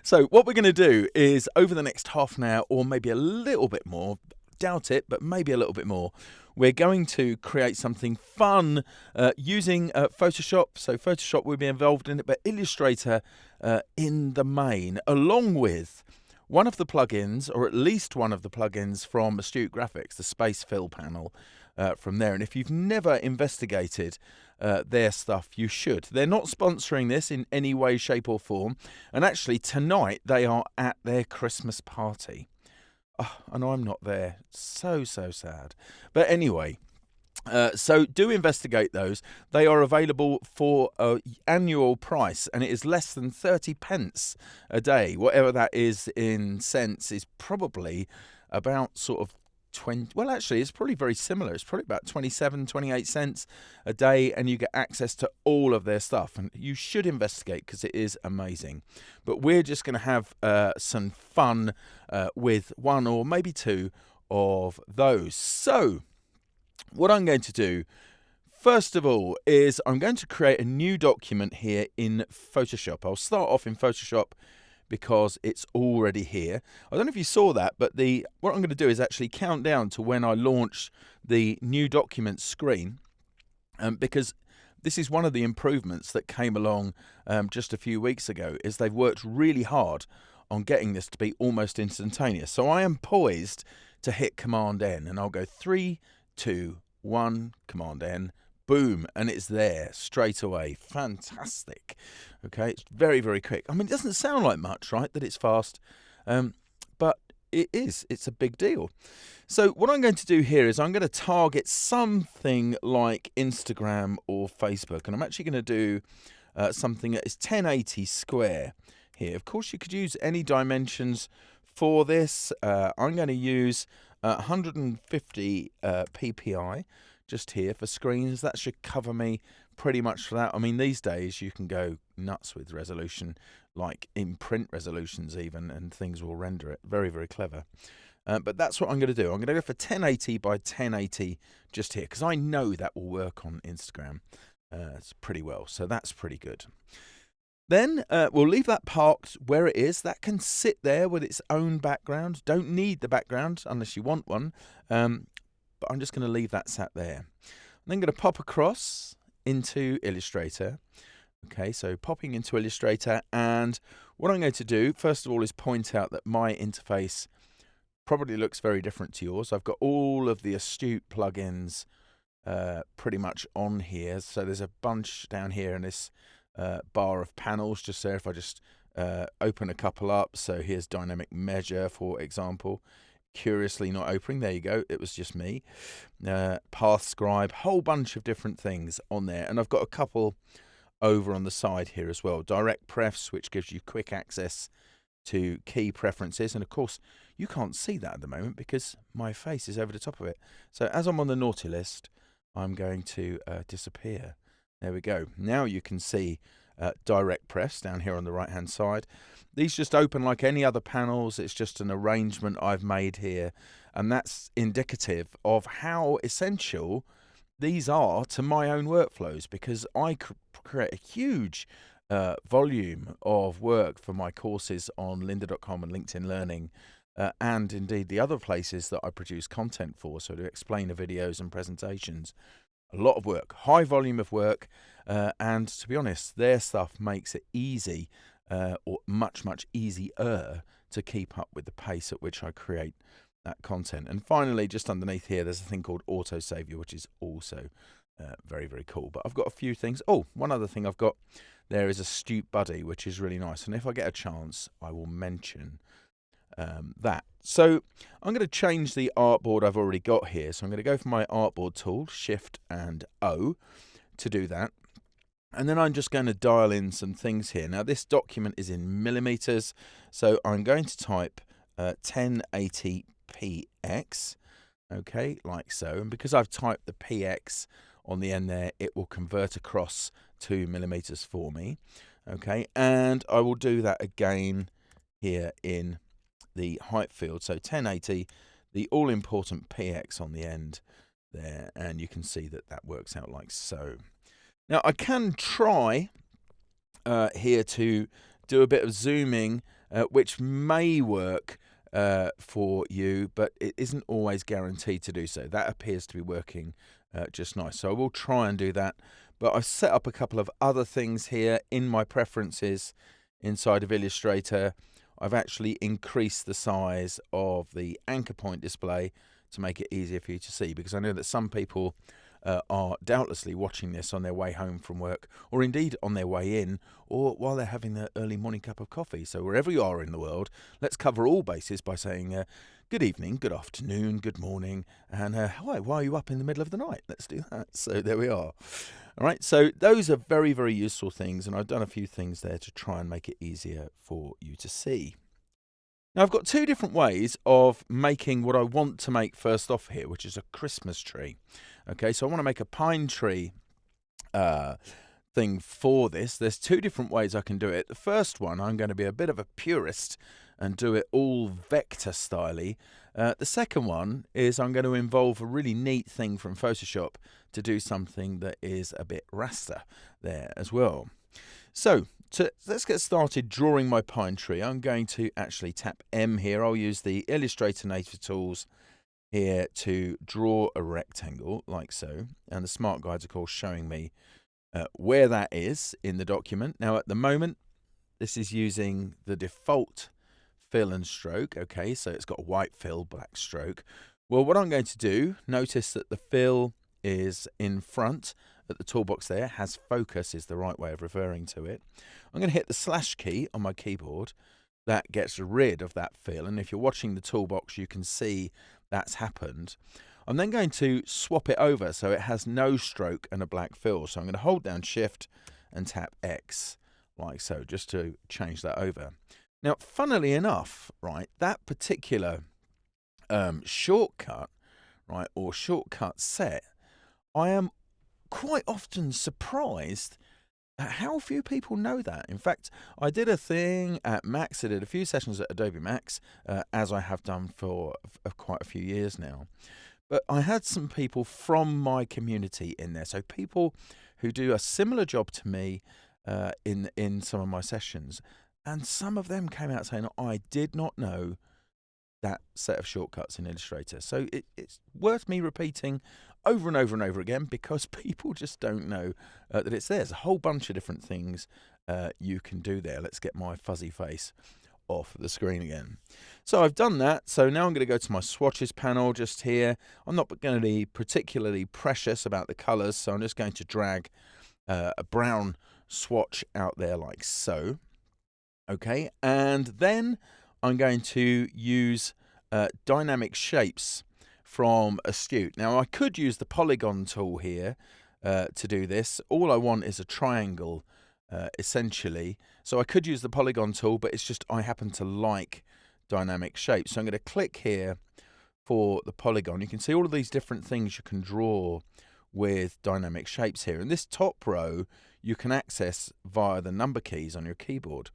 So what we're going to do is over the next half an hour or maybe a little bit more, doubt it, but maybe a little bit more, we're going to create something fun using Photoshop. So Photoshop will be involved in it, but Illustrator in the main, along with one of the plugins, or at least one of the plugins from Astute Graphics, the Space Fill panel from there. And if you've never investigated their stuff, you should. They're not sponsoring this in any way, shape or form. And actually tonight they are at their Christmas party. Oh, and I'm not there. So sad. But anyway, so do investigate those. They are available for an annual price, and it is less than 30 pence a day. Whatever that is in cents is probably about sort of 20. Well, actually, it's probably very similar. It's probably about 27, 28 cents a day, and you get access to all of their stuff. And you should investigate because it is amazing. But we're just going to have some fun with one or maybe two of those. So what I'm going to do, first of all, is I'm going to create a new document here in Photoshop. I'll start off in Photoshop because it's already here. I don't know if you saw that, but what I'm going to do is actually count down to when I launch the new document screen, because this is one of the improvements that came along just a few weeks ago, is they've worked really hard on getting this to be almost instantaneous. So I am poised to hit Command N, and I'll go 3, 2, 1, Command N, boom, and it's there straight away. Fantastic. Okay, it's very, very quick. I mean, it doesn't sound like much, right, that it's fast, but it is. It's a big deal. So what I'm going to do here is I'm going to target something like Instagram or Facebook, and I'm actually going to do something that is 1080 square here. Of course, you could use any dimensions for this. I'm going to use 150 ppi just here for screens. That should cover me pretty much for that. I mean, these days you can go nuts with resolution, like in print resolutions even, and things will render it. Very, very clever. But that's what I'm going to do. I'm going to go for 1080 by 1080 just here, because I know that will work on Instagram it's pretty well. So that's pretty good. Then we'll leave that parked where it is. That can sit there with its own background. Don't need the background unless you want one. But I'm just going to leave that sat there. I'm then going to pop across into Illustrator. Okay, so popping into Illustrator, and what I'm going to do, first of all, is point out that my interface probably looks very different to yours. I've got all of the Astute plugins pretty much on here. So there's a bunch down here in this bar of panels just there. If I just open a couple up, so here's Dynamic Measure, for example. Curiously not opening, there you go, it was just me. Path Scribe, whole bunch of different things on there, and I've got a couple over on the side here as well. Direct Prefs, which gives you quick access to key preferences, and of course you can't see that at the moment because my face is over the top of it. So as I'm on the naughty list, I'm going to disappear. There we go. Now you can see direct press down here on the right hand side. These just open like any other panels. It's just an arrangement I've made here, and that's indicative of how essential these are to my own workflows, because I create a huge volume of work for my courses on lynda.com and LinkedIn Learning, and indeed the other places that I produce content for, so to explain the videos and presentations. A lot of work, high volume of work, and to be honest, their stuff makes it easy, or much easier to keep up with the pace at which I create that content. And finally, just underneath here, there's a thing called Auto Savior, which is also very, very cool. But I've got a few things. Oh, one other thing I've got there is Astute Buddy, which is really nice. And if I get a chance, I will mention that. So I'm going to change the artboard I've already got here. So I'm going to go for my artboard tool, Shift and O, to do that. And then I'm just going to dial in some things here. Now this document is in millimeters, so I'm going to type 1080px, okay, like so. And because I've typed the px on the end there, it will convert across to millimeters for me, okay. And I will do that again here in the height field. So 1080, the all-important px on the end there, and you can see that that works out like so. Now I can try here to do a bit of zooming which may work for you, but it isn't always guaranteed to do so. That appears to be working just nice. So I will try and do that. But I've set up a couple of other things here in my preferences inside of Illustrator. I've actually increased the size of the anchor point display to make it easier for you to see, because I know that some people are doubtlessly watching this on their way home from work, or indeed on their way in, or while they're having their early morning cup of coffee. So wherever you are in the world, let's cover all bases by saying good evening, good afternoon, good morning, and hi, why are you up in the middle of the night? Let's do that. So there we are. All right, so those are very, very useful things, and I've done a few things there to try and make it easier for you to see. Now, I've got two different ways of making what I want to make first off here, which is a Christmas tree. Okay, so I want to make a pine tree thing for this. There's two different ways I can do it. The first one, I'm going to be a bit of a purist and do it all vector style-y. The second one is I'm going to involve a really neat thing from Photoshop to do something that is a bit raster there as well. So let's get started drawing my pine tree. I'm going to actually tap M here. I'll use the Illustrator native tools here to draw a rectangle like so. And the smart guide's of course showing me where that is in the document. Now at the moment, this is using the default fill and stroke. Okay, so it's got a white fill, black stroke. Well, what I'm going to do, notice that the fill is in front at the toolbox there, has focus is the right way of referring to it. I'm going to hit the slash key on my keyboard. That gets rid of that fill, and if you're watching the toolbox you can see that's happened. I'm then going to swap it over so it has no stroke and a black fill. So I'm going to hold down Shift and tap X like so, just to change that over. Now, funnily enough, right, that particular shortcut, right, or shortcut set, I am quite often surprised at how few people know that. In fact, I did a thing at Max. I did a few sessions at Adobe Max, as I have done for quite a few years now. But I had some people from my community in there, so people who do a similar job to me in some of my sessions, and some of them came out saying, I did not know that set of shortcuts in Illustrator. So it's worth me repeating over and over and over again, because people just don't know that it's there. There's a whole bunch of different things you can do there. Let's get my fuzzy face off the screen again. So I've done that. So now I'm going to go to my swatches panel just here. I'm not going to be particularly precious about the colors, so I'm just going to drag a brown swatch out there like so. Okay, and then I'm going to use dynamic shapes from Astute. Now I could use the polygon tool here to do this. All I want is a triangle essentially. So I could use the polygon tool, but it's just I happen to like dynamic shapes. So I'm going to click here for the polygon. You can see all of these different things you can draw with dynamic shapes here. And this top row you can access via the number keys on your keyboard.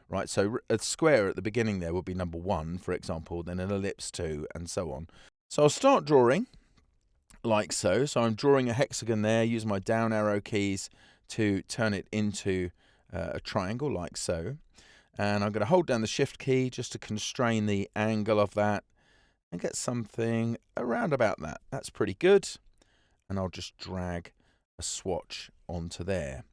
Right, so a square at the beginning there would be number 1, for example, then an ellipse 2, and so on. So I'll start drawing like so. So I'm drawing a hexagon there, using my down arrow keys to turn it into a triangle like so. And I'm going to hold down the Shift key just to constrain the angle of that and get something around about that. That's pretty good. And I'll just drag a swatch onto there.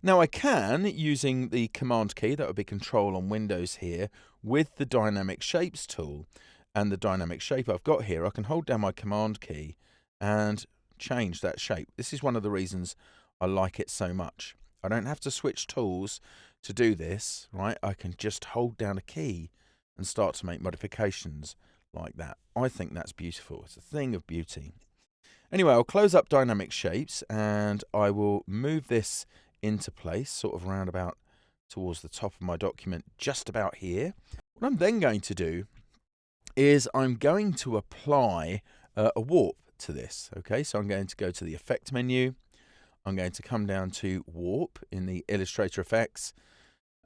Now I can, using the Command key, that would be Control on Windows here, with the Dynamic Shapes tool and the dynamic shape I've got here, I can hold down my Command key and change that shape. This is one of the reasons I like it so much. I don't have to switch tools to do this, right? I can just hold down a key and start to make modifications like that. I think that's beautiful. It's a thing of beauty. Anyway, I'll close up Dynamic Shapes and I will move this into place, sort of round about towards the top of my document, just about here. What I'm then going to do is I'm going to apply a warp to this. Okay, so I'm going to go to the Effect menu. I'm going to come down to Warp in the Illustrator Effects,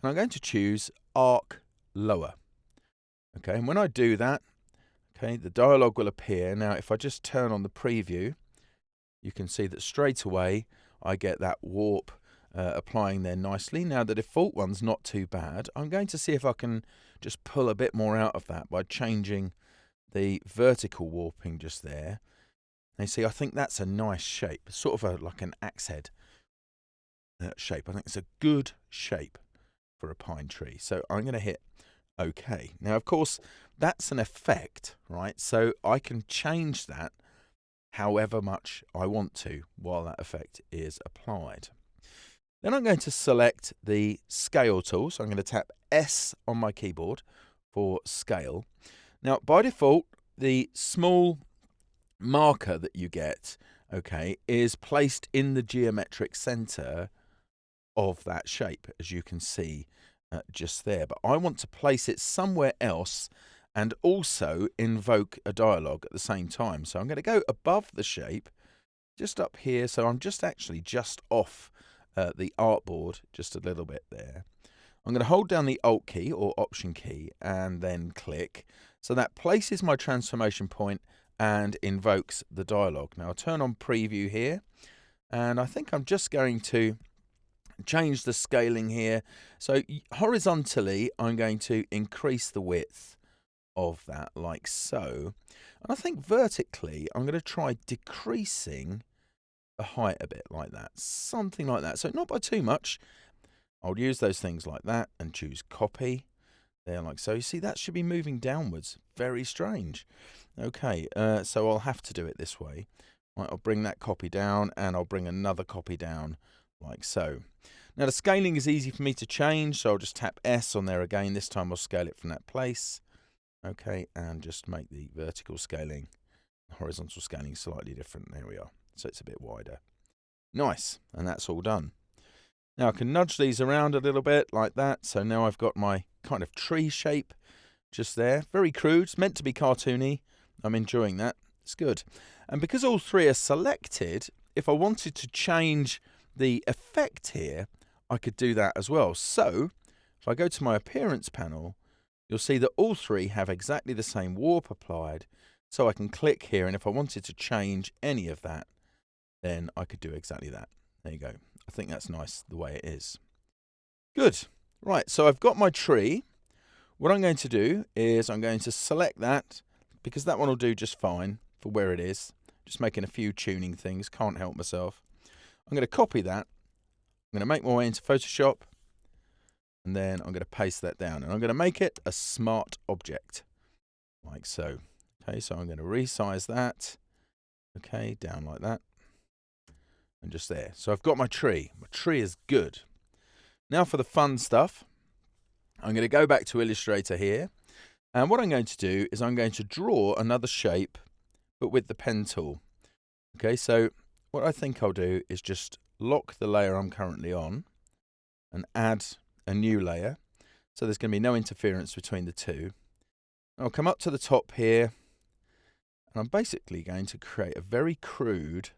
and I'm going to choose Arc Lower. Okay, and when I do that, okay, the dialog will appear. Now, if I just turn on the preview, you can see that straight away I get that warp applying there nicely. Now the default one's not too bad. I'm going to see if I can just pull a bit more out of that by changing the vertical warping just there. And you see, I think that's a nice shape, sort of like an axe head shape. I think it's a good shape for a pine tree. So I'm going to hit OK. Now, of course, that's an effect, right? So I can change that however much I want to while that effect is applied. Then I'm going to select the scale tool. So I'm going to tap S on my keyboard for scale. Now, by default, the small marker that you get, okay, is placed in the geometric center of that shape, as you can see just there. But I want to place it somewhere else and also invoke a dialog at the same time. So I'm going to go above the shape, just up here. So I'm just off the artboard just a little bit there. I'm going to hold down the Alt key or Option key and then click. So that places my transformation point and invokes the dialog. Now I'll turn on preview here, and I think I'm just going to change the scaling here. So horizontally, I'm going to increase the width of that like so. And I think vertically, I'm going to try decreasing the height a bit like that, something like that. So not by too much. I'll use those things like that and choose copy there like so. You see, that should be moving downwards. Very strange. Okay, so I'll have to do it this way. Right, I'll bring that copy down and I'll bring another copy down like so. Now the scaling is easy for me to change, so I'll just tap S on there again. This time I'll scale it from that place. Okay, and just make the vertical scaling, horizontal scaling slightly different. There we are. So it's a bit wider. Nice, and that's all done. Now I can nudge these around a little bit like that. So now I've got my kind of tree shape just there. Very crude, it's meant to be cartoony. I'm enjoying that. It's good. And because all three are selected, if I wanted to change the effect here, I could do that as well. So if I go to my appearance panel, you'll see that all three have exactly the same warp applied. So I can click here, and if I wanted to change any of that, then I could do exactly that. There you go. I think that's nice the way it is. Good. Right, so I've got my tree. What I'm going to do is I'm going to select that, because that one will do just fine for where it is. Just making a few tuning things, can't help myself. I'm going to copy that. I'm going to make my way into Photoshop, and then I'm going to paste that down, and I'm going to make it a smart object, like so. Okay, so I'm going to resize that. Okay, down like that. And just there. So I've got my tree. My tree is good. Now for the fun stuff. I'm going to go back to Illustrator here. And what I'm going to do is I'm going to draw another shape, but with the pen tool. Okay, so what I think I'll do is just lock the layer I'm currently on and add a new layer. So there's going to be no interference between the two. I'll come up to the top here, and I'm basically going to create a very crude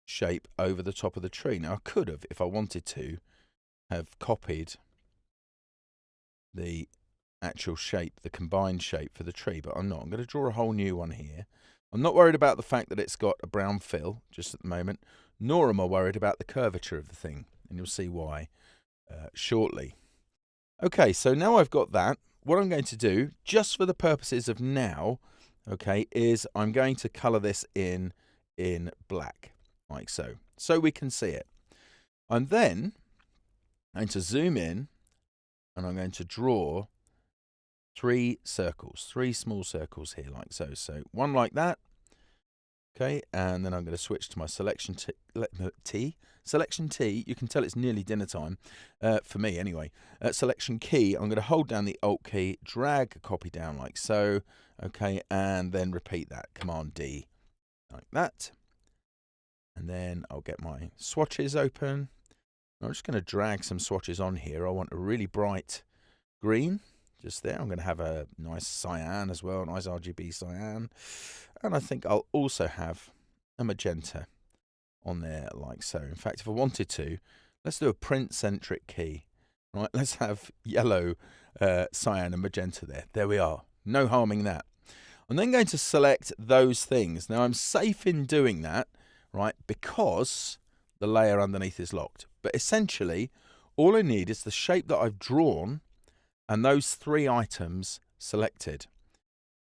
shape over the top of the tree. Now I could have, if I wanted to, have copied the actual shape, the combined shape for the tree, but I'm not. I'm going to draw a whole new one here. I'm not worried about the fact that it's got a brown fill just at the moment, nor am I worried about the curvature of the thing, and you'll see why shortly. Okay, so now I've got that. What I'm going to do, just for the purposes of now, okay, is I'm going to color this in black, like so, so we can see it. I'm then going to zoom in, and I'm going to draw three small circles here, like so. So one like that, okay, and then I'm going to switch to my selection T. You can tell it's nearly dinner time, for me anyway. Selection key, I'm going to hold down the Alt key, drag a copy down like so, okay, and then repeat that, Command D, like that. And then I'll get my swatches open. I'm just going to drag some swatches on here. I want a really bright green just there. I'm going to have a nice cyan as well, nice RGB cyan. And I think I'll also have a magenta on there like so. In fact, if I wanted to, let's do a print-centric key. Right, let's have yellow, cyan and magenta there. There we are. No harming that. I'm then going to select those things. Now, I'm safe in doing that, right, because the layer underneath is locked. But essentially, all I need is the shape that I've drawn and those 3 items selected.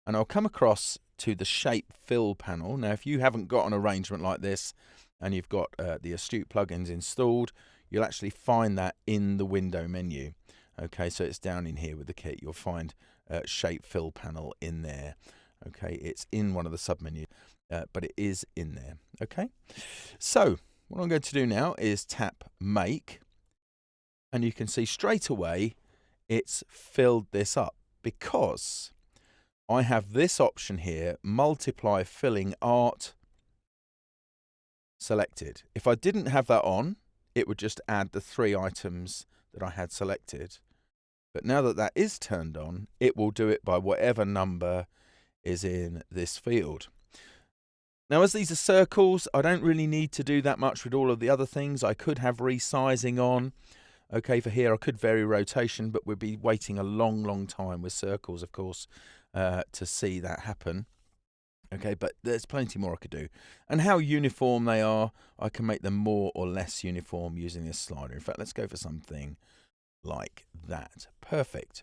And I'll come across to the Shape Fill panel. Now, if you haven't got an arrangement like this and you've got the Astute plugins installed, you'll actually find that in the window menu. Okay, so it's down in here with the kit. You'll find Shape Fill panel in there. Okay, it's in one of the submenus, but it is in there. Okay, so what I'm going to do now is tap Make, and you can see straight away it's filled this up because I have this option here, Multiply Filling Art, selected. If I didn't have that on, it would just add the 3 items that I had selected. But now that that is turned on, it will do it by whatever number is in this field. Now, as these are circles, I don't really need to do that much with all of the other things. I could have resizing on. Okay, for here I could vary rotation, but we'd be waiting a long time with circles, of course, to see that happen. Okay, but there's plenty more I could do. And how uniform they are, I can make them more or less uniform using this slider. In fact, let's go for something like that. Perfect.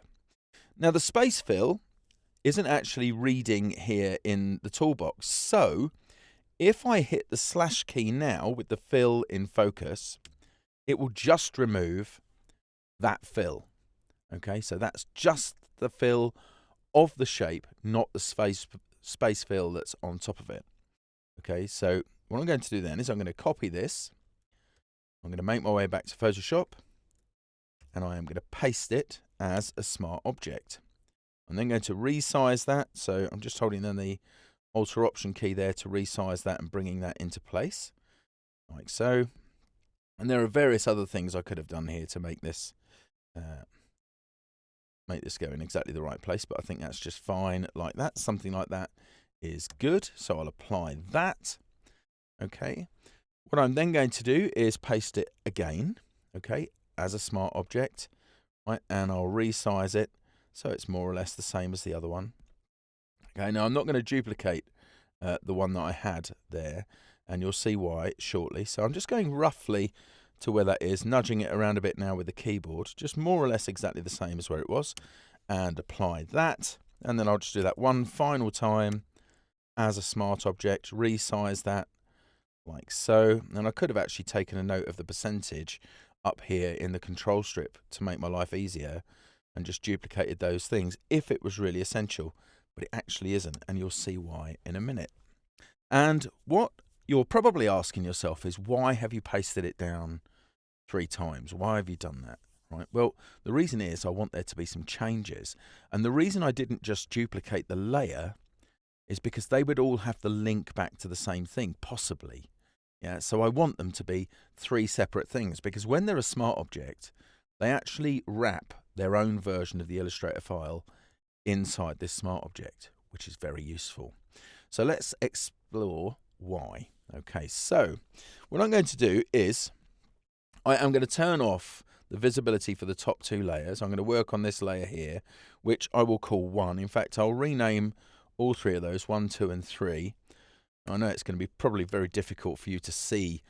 Now, the space fill isn't actually reading here in the toolbox. So if I hit the slash key now with the fill in focus, it will just remove that fill. Okay, so that's just the fill of the shape, not the space fill that's on top of it. Okay, so what I'm going to do then is I'm going to copy this. I'm going to make my way back to Photoshop, and I am going to paste it as a smart object. I'm then going to resize that. So I'm just holding down the Alt Option key there to resize that and bringing that into place, like so. And there are various other things I could have done here to make this go in exactly the right place, but I think that's just fine like that. Something like that is good. So I'll apply that. Okay. What I'm then going to do is paste it again, okay, as a smart object, right, and I'll resize it so it's more or less the same as the other one. Okay, now I'm not going to duplicate the one that I had there, and you'll see why shortly. So I'm just going roughly to where that is, nudging it around a bit now with the keyboard, just more or less exactly the same as where it was, and apply that. And then I'll just do that one final time as a smart object, resize that like so. And I could have actually taken a note of the percentage up here in the control strip to make my life easier and just duplicated those things if it was really essential, but it actually isn't, and you'll see why in a minute. And what you're probably asking yourself is, why have you pasted it down 3 times? Why have you done that? Right. Well, the reason is I want there to be some changes. And the reason I didn't just duplicate the layer is because they would all have the link back to the same thing, possibly. Yeah. So I want them to be 3 separate things, because when they're a smart object, they actually wrap their own version of the Illustrator file inside this smart object, which is very useful. So let's explore why. Okay, so what I'm going to do is I am going to turn off the visibility for the top 2 layers. I'm going to work on this layer here, which I will call 1. In fact, I'll rename all 3 of those, 1, 2, and 3. I know it's going to be probably very difficult for you to see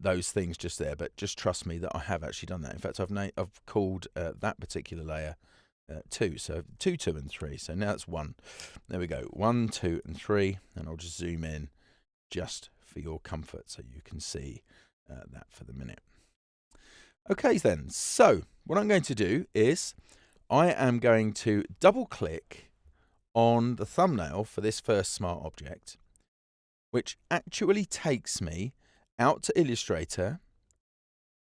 those things just there, but just trust me that I have actually done that. In fact, I've called that particular layer 2, so 2, 2, and 3. So now it's 1. There we go, 1, 2, and 3, and I'll just zoom in just for your comfort so you can see that for the minute. Okay then, so what I'm going to do is I am going to double click on the thumbnail for this first smart object, which actually takes me out to Illustrator.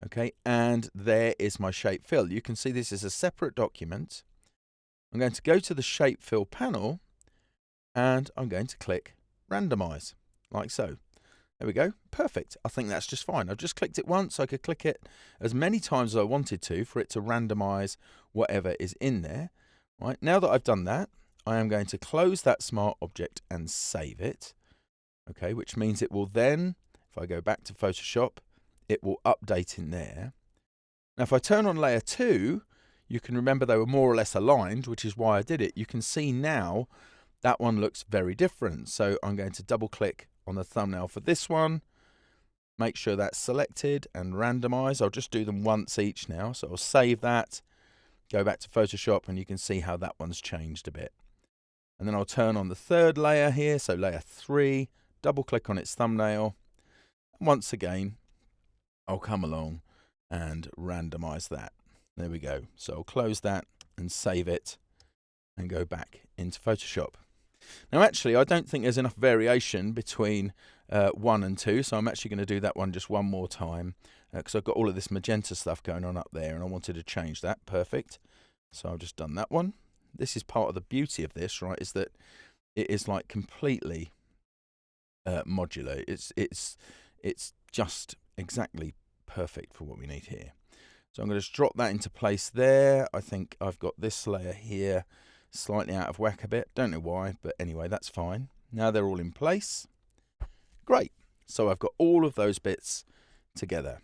Okay, and there is my shape fill. You can see this is a separate document. I'm going to go to the shape fill panel, and I'm going to click randomize, like so. There we go, perfect. I think that's just fine. I've just clicked it once. I could click it as many times as I wanted to for it to randomize whatever is in there. Right, now that I've done that, I am going to close that smart object and save it. Okay, which means it will then, if I go back to Photoshop, it will update in there. Now, if I turn on layer 2, you can remember they were more or less aligned, which is why I did it. You can see now that one looks very different. So I'm going to double click on the thumbnail for this one, make sure that's selected and randomize. I'll just do them once each now. So I'll save that, go back to Photoshop, and you can see how that one's changed a bit. And then I'll turn on the third layer here, so layer 3, double click on its thumbnail. And once again, I'll come along and randomize that. There we go. So I'll close that and save it and go back into Photoshop. Now actually, I don't think there's enough variation between 1 and 2, so I'm actually going to do that one just one more time because I've got all of this magenta stuff going on up there and I wanted to change that. Perfect. So I've just done that one. This is part of the beauty of this, right, is that it is like completely modular. It's just exactly perfect for what we need here. So I'm going to just drop that into place there. I think I've got this layer here slightly out of whack a bit. Don't know why, but anyway, that's fine. Now they're all in place. Great. So I've got all of those bits together.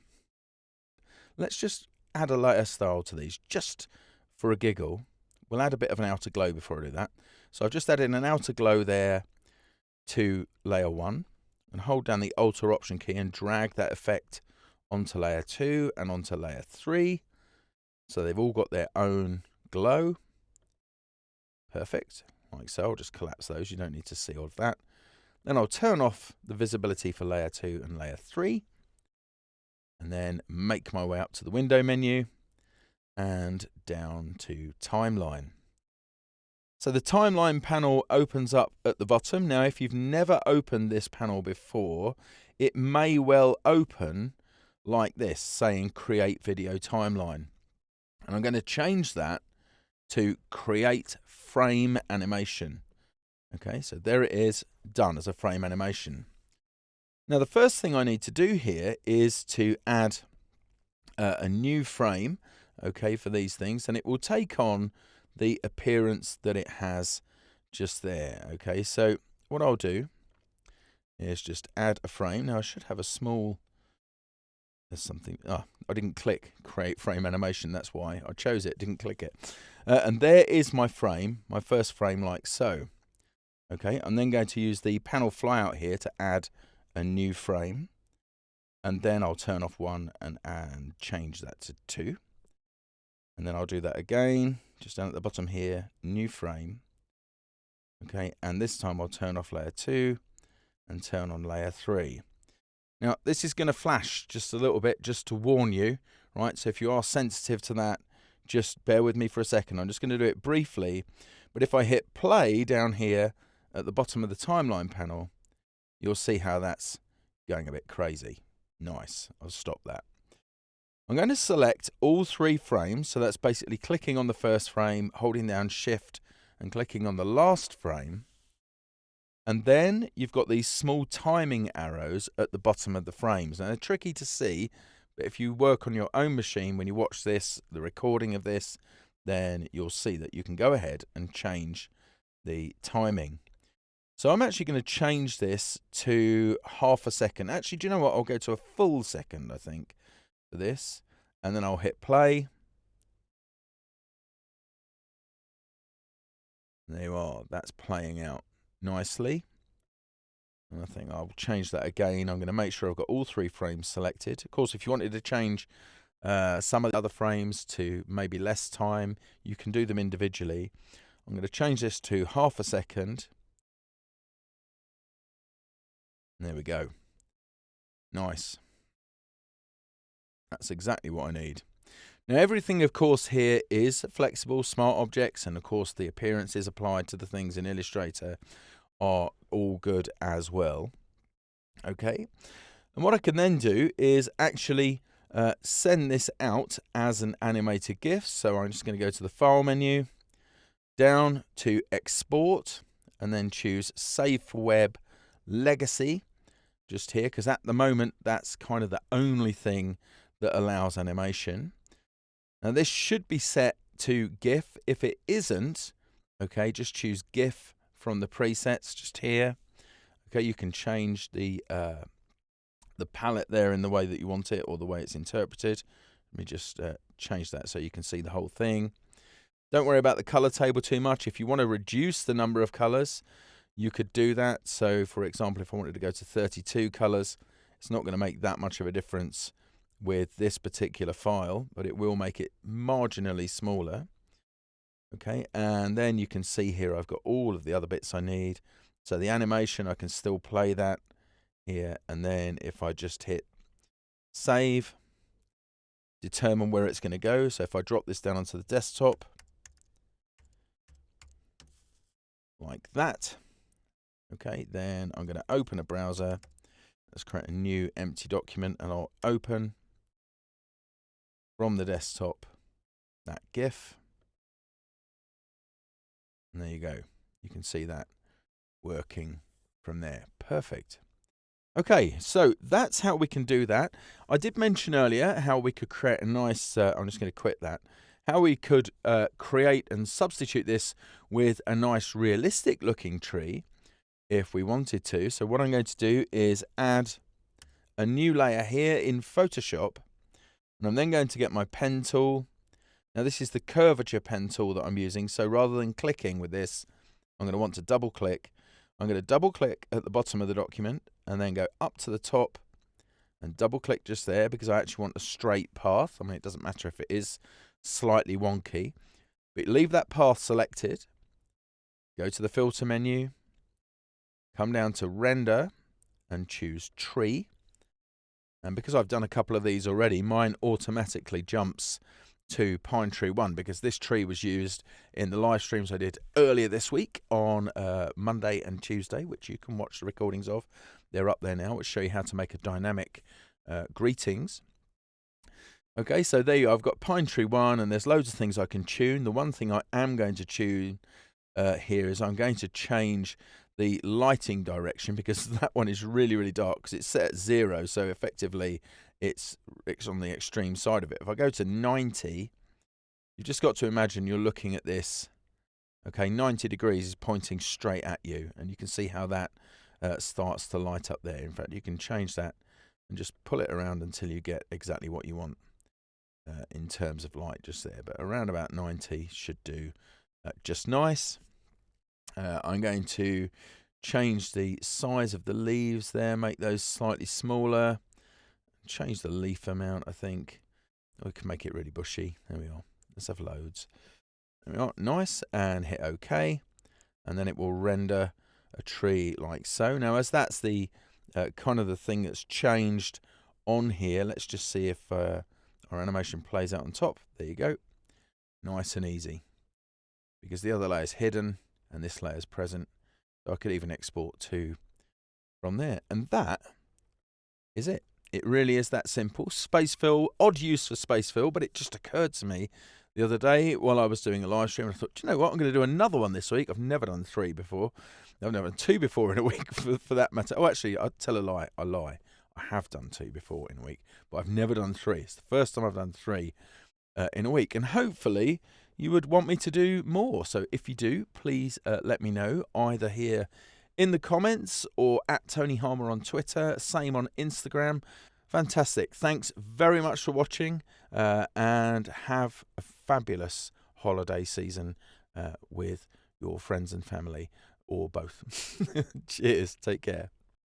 Let's just add a layer style to these just for a giggle. We'll add a bit of an outer glow before I do that. So I've just added an outer glow there to layer 1 and hold down the Alt or Option key and drag that effect onto layer 2 and onto layer 3. So they've all got their own glow. Perfect. Like so. I'll just collapse those. You don't need to see all of that. Then I'll turn off the visibility for layer 2 and layer 3. And then make my way up to the window menu and down to timeline. So the timeline panel opens up at the bottom. Now, if you've never opened this panel before, it may well open like this, saying create video timeline. And I'm going to change that to create frame animation. Okay, so there it is, done as a frame animation. Now, the first thing I need to do here is to add a new frame, okay, for these things, and it will take on the appearance that it has just there. Okay, so what I'll do is just add a frame. Now I should have a small, there's something, I didn't click create frame animation, that's why I chose it, didn't click it. And there is my frame, my first frame, like so. Okay, I'm then going to use the panel flyout here to add a new frame, and then I'll turn off 1 and change that to 2. And then I'll do that again, just down at the bottom here, new frame. Okay, and this time I'll turn off layer 2 and turn on layer 3. Now, this is going to flash just a little bit, just to warn you, right? So if you are sensitive to that, just bear with me for a second. I'm just going to do it briefly, but if I hit play down here at the bottom of the timeline panel, you'll see how that's going a bit crazy. Nice, I'll stop that. I'm going to select all 3 frames, so that's basically clicking on the first frame, holding down Shift and clicking on the last frame. And then you've got these small timing arrows at the bottom of the frames. Now they're tricky to see, but if you work on your own machine, when you watch this, the recording of this, then you'll see that you can go ahead and change the timing. So I'm actually going to change this to ½ a second. Actually, do you know what? I'll go to a full second, I think, for this, and then I'll hit play. There you are, that's playing out nicely. And I think I'll change that again. I'm going to make sure I've got all 3 frames selected. Of course, if you wanted to change some of the other frames to maybe less time, you can do them individually. I'm going to change this to ½ a second. There we go. Nice. That's exactly what I need. Now everything, of course, here is flexible, smart objects, and of course the appearances applied to the things in Illustrator are all good as well. Okay, and what I can then do is actually send this out as an animated GIF. So I'm just going to go to the File menu, down to Export, and then choose Save for Web Legacy, just here, because at the moment that's kind of the only thing that allows animation. Now this should be set to GIF. If it isn't, okay, just choose GIF from the presets just here. Okay, you can change the palette there in the way that you want it or the way it's interpreted. Let me just change that so you can see the whole thing. Don't worry about the color table too much. If you want to reduce the number of colors, you could do that. So for example, if I wanted to go to 32 colors, It's not going to make that much of a difference with this particular file, but it will make it marginally smaller. Okay, and then you can see here I've got all of the other bits I need. So the animation, I can still play that here, and then if I just hit save, determine where it's going to go. So if I drop this down onto the desktop, like that, okay, then I'm going to open a browser. Let's create a new empty document, and I'll open from the desktop that GIF. And there you go. You can see that working from there. Perfect. Okay, so that's how we can do that. I did mention earlier how we could create a nice, I'm just going to quit that, how we could create and substitute this with a nice realistic looking tree if we wanted to. So what I'm going to do is add a new layer here in Photoshop, and I'm then going to get my pen tool. Now this is the curvature pen tool that I'm using, so rather than clicking with this, I'm going to want to double click. I'm going to double click at the bottom of the document and then go up to the top and double click just there, because I actually want a straight path. I mean, it doesn't matter if it is slightly wonky, but leave that path selected. Go to the filter menu, come down to render and choose tree. And because I've done a couple of these already, mine automatically jumps to Pine Tree 1, because this tree was used in the live streams I did earlier this week on Monday and Tuesday, which you can watch the recordings of. They're up there now, which show you how to make a dynamic greetings. Okay, so there you go. I've got Pine Tree 1, and there's loads of things I can tune. The one thing I am going to tune here is I'm going to change the lighting direction, because that one is really, really dark, because it's set at 0, so effectively it's on the extreme side of it. If I go to 90, you've just got to imagine you're looking at this. Okay, 90 degrees is pointing straight at you, and you can see how that starts to light up there. In fact, you can change that and just pull it around until you get exactly what you want in terms of light just there. But around about 90 should do just nice. I'm going to change the size of the leaves there, make those slightly smaller, change the leaf amount, I think. We can make it really bushy. There we are. Let's have loads. There we are. Nice. And hit OK. And then it will render a tree like so. Now, as that's the kind of the thing that's changed on here, let's just see if our animation plays out on top. There you go. Nice and easy. Because the other layer is hidden and this layer is present. So I could even export to from there. And that is it. It really is that simple. Space fill, odd use for space fill, but it just occurred to me the other day while I was doing a live stream. I thought, do you know what? I'm going to do another one this week. I've never done 3 before. I've never done 2 before in a week for that matter. Oh, actually, I'd tell a lie. I lie. I have done 2 before in a week, but I've never done 3. It's the first time I've done 3 in a week. And hopefully you would want me to do more. So if you do, please let me know, either here in the comments or at Tony Harmer on Twitter, same on Instagram. Fantastic. Thanks very much for watching, and have a fabulous holiday season with your friends and family, or both. Cheers. Take care.